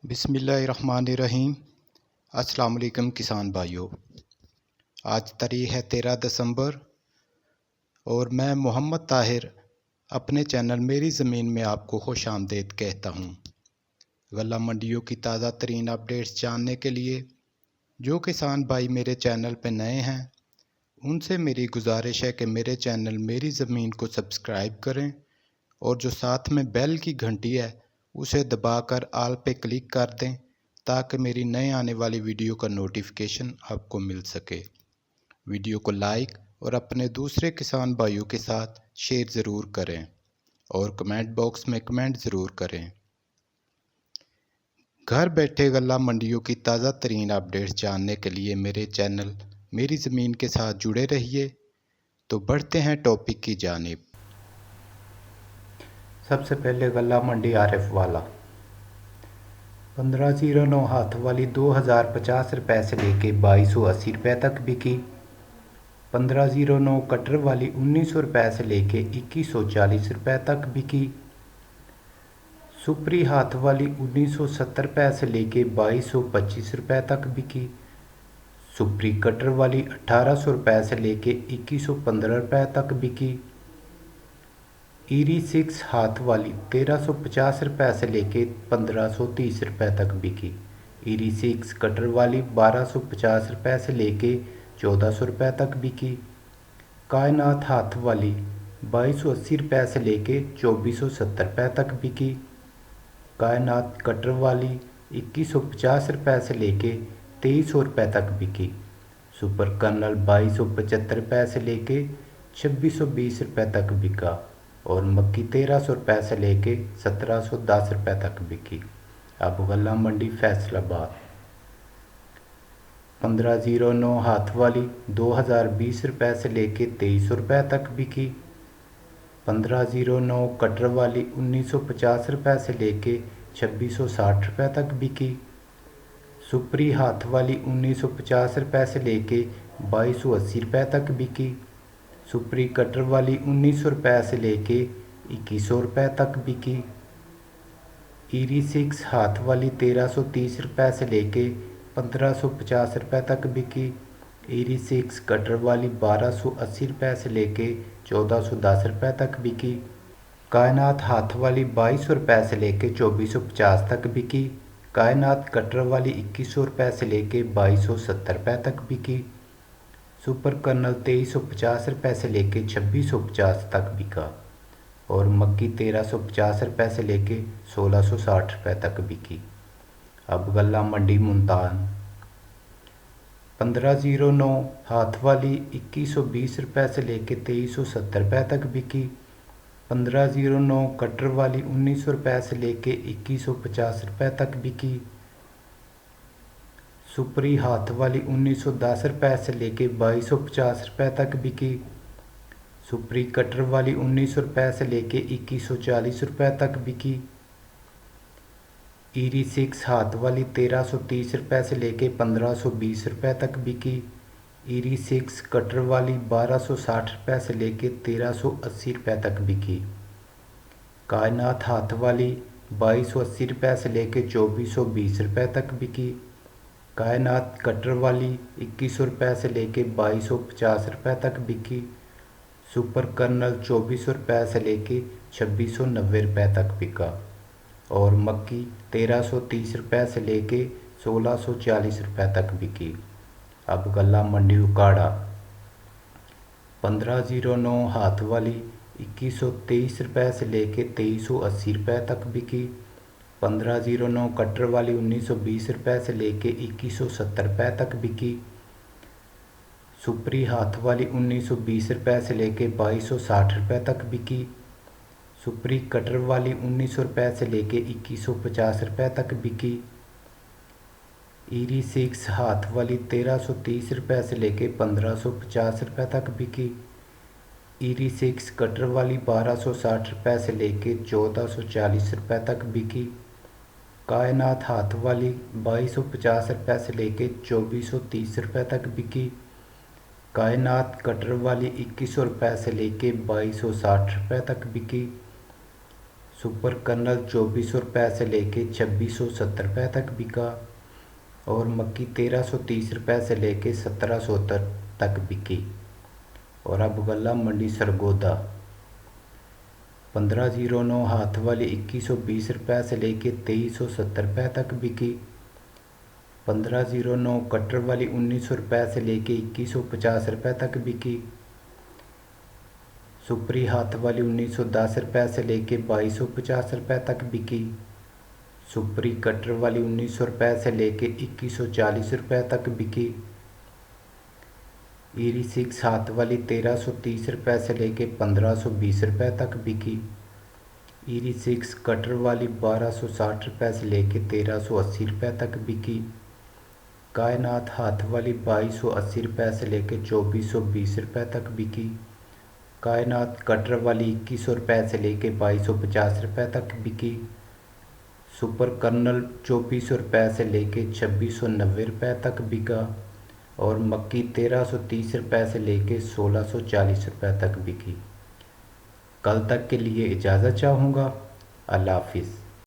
बिस्मिल्लाहिर्रहमानिर्रहीम। अस्सलाम वालेकुम किसान भाइयों। आज तारीख़ है 13 दिसंबर और मैं मोहम्मद ताहिर अपने चैनल मेरी ज़मीन में आपको खुश आमदीद कहता हूँ। गल्ला मंडियों की ताज़ा तरीन अपडेट्स जानने के लिए जो किसान भाई मेरे चैनल पर नए हैं उनसे मेरी गुजारिश है कि मेरे चैनल मेरी ज़मीन को सब्सक्राइब करें और जो साथ में बेल की घंटी है उसे दबाकर ऑल पे क्लिक कर दें ताकि मेरी नए आने वाली वीडियो का नोटिफिकेशन आपको मिल सके। वीडियो को लाइक और अपने दूसरे किसान भाइयों के साथ शेयर ज़रूर करें और कमेंट बॉक्स में कमेंट ज़रूर करें। घर बैठे गल्ला मंडियों की ताज़ा तरीन अपडेट्स जानने के लिए मेरे चैनल मेरी ज़मीन के साथ जुड़े रहिए। तो बढ़ते हैं टॉपिक की जानिब। सबसे पहले गल्ला मंडी आरिफ वाला 1509 हाथ वाली 2050 रुपये से लेके 2280 रुपये तक बिकी। 1509 कटर वाली 1900 रुपये से लेके 2140 रुपये तक बिकी। सुपरी हाथ वाली 1970 रुपये से लेके 2225 रुपये तक बिकी। सुपरी कटर वाली 1800 रुपये से लेके 2115 रुपये तक बिकी। ईरी 6 हाथ वाली 1350 रुपये से लेके 1530 रुपये तक बिकी। ईरी 6 कटर वाली 1250 रुपये से लेके 1400 रुपये तक बिकी। कायनात हाथ वाली 2280 रुपये से लेके 2470 रुपये तक बिकी। कायनात कटर वाली 2150 रुपये से लेके 2300 रुपये तक बिकी। सुपर कर्नल 2275 रुपये से लेके 2620 रुपये तक बिका और मक्की 1300 रुपये से लेके 1710 रुपये तक बिकी। अब गल्ला मंडी फैसलाबाद 1509 हाथ वाली 2020 रुपये से लेके 2300 रुपये तक बिकी। 1509 कटर वाली 1950 रुपये से लेके 2660 रुपये तक बिकी। सुपरी हाथ वाली 1950 रुपये से लेके 2280 रुपये तक बिकी। सुपरी कटर वाली 1900 रुपये से लेके 2100 रुपये तक बिकी। ईरी 6 हाथ वाली 1330 रुपये से लेके 1550 रुपये तक बिकी। ईरी 6 कटर वाली 1280 रुपये से लेके 1410 रुपये तक बिकी। कायनात हाथ वाली 2200 रुपये से लेके 2450 तक बिकी। कायनात कटर वाली 2100 रुपये से लेके 2270 रुपये तक बिकी। सुपर कर्नल 2350 रुपये से लेके 2650 तक बिका और मक्की 1350 रुपये से लेके 1660 रुपये तक बिकी। अब गल्ला मंडी मुल्तान 1509 हाथ वाली 2120 रुपये से लेके 2370 रुपये तक बिकी। 1509 कटर वाली 1900 रुपये से लेके 2150 रुपये तक बिकी। सुपरी हाथ वाली 1910 रुपये से लेके 2250 रुपये तक बिकी। सुपरी कटर वाली 1900 रुपये से लेके 2140 रुपये तक बिकी। ईरी 6 हाथ वाली 1330 रुपये से लेके 1520 रुपये तक बिकी। ईरी 6 कटर वाली 1260 रुपये से लेके 1380 रुपये तक बिकी। कायनात हाथ वाली 2280 रुपये से लेके 2420 रुपये तक बिकी। कायनात कटर वाली 2100 रुपये से लेके 2250 रुपये तक बिकी। सुपर कर्नल 2400 रुपये से लेके 2690 रुपये तक बिका और मक्की 1330 रुपये से लेके 1640 रुपये तक बिकी। अब गल्ला मंडी उकाड़ा 1509 हाथ वाली 2123 रुपये से लेके 2380 रुपये तक बिकी। 1509 कटर वाली 1920 रुपये से लेके 2170 रुपये तक बिकी। सुपरी हाथ वाली 1920 रुपये से लेके 2260 रुपये तक बिकी। सुपरी कटर वाली 1900 रुपये से लेके 2150 रुपये तक बिकी। ईरी 6 हाथ वाली 1330 रुपये से लेके 1550 रुपये तक बिकी। ईरी 6 कटर वाली 1260 रुपये से लेके 1440 रुपये तक बिकी। कायनात हाथ वाली 2250 रुपये से लेके 2430 रुपये तक बिकी। कायनात कटर वाली 2100 रुपये से लेके 2260 रुपये तक बिकी। सुपर कर्नल 2400 रुपये से लेके 2670 रुपये तक बिका। और मक्की 1330 रुपये से लेके 1770 तक बिकी। और अब गला मंडी सरगोदा 1509 हाथ वाली 2120 रुपये से लेके 2370 रुपये तक बिकी। 1509 कटर वाली 1900 रुपये से लेके 2150 रुपये तक बिकी। सुपरी हाथ वाली 1910 रुपये से लेके 2250 रुपये तक बिकी। सुपरी कटर वाली 1900 रुपये से लेके 2140 रुपये तक बिकी। ईरी 6 हाथ वाली 1330 रुपये से लेके 1520 रुपये तक बिकी। ईरी 6 कटर वाली 1260 रुपये से लेके 1380 रुपये तक बिकी। कायनात हाथ वाली 2280 रुपये से लेके 2420 रुपये तक बिकी। कायनात कटर वाली 2100 रुपये से लेके 2250 रुपये तक बिकी। सुपर कर्नल 2400 रुपये से लेके 2690 रुपये तक बिका। और मक्की 1330 रुपये से लेके 1640 रुपये तक बिकी। कल तक के लिए इजाज़त चाहूँगा। अल्लाह हाफिज़।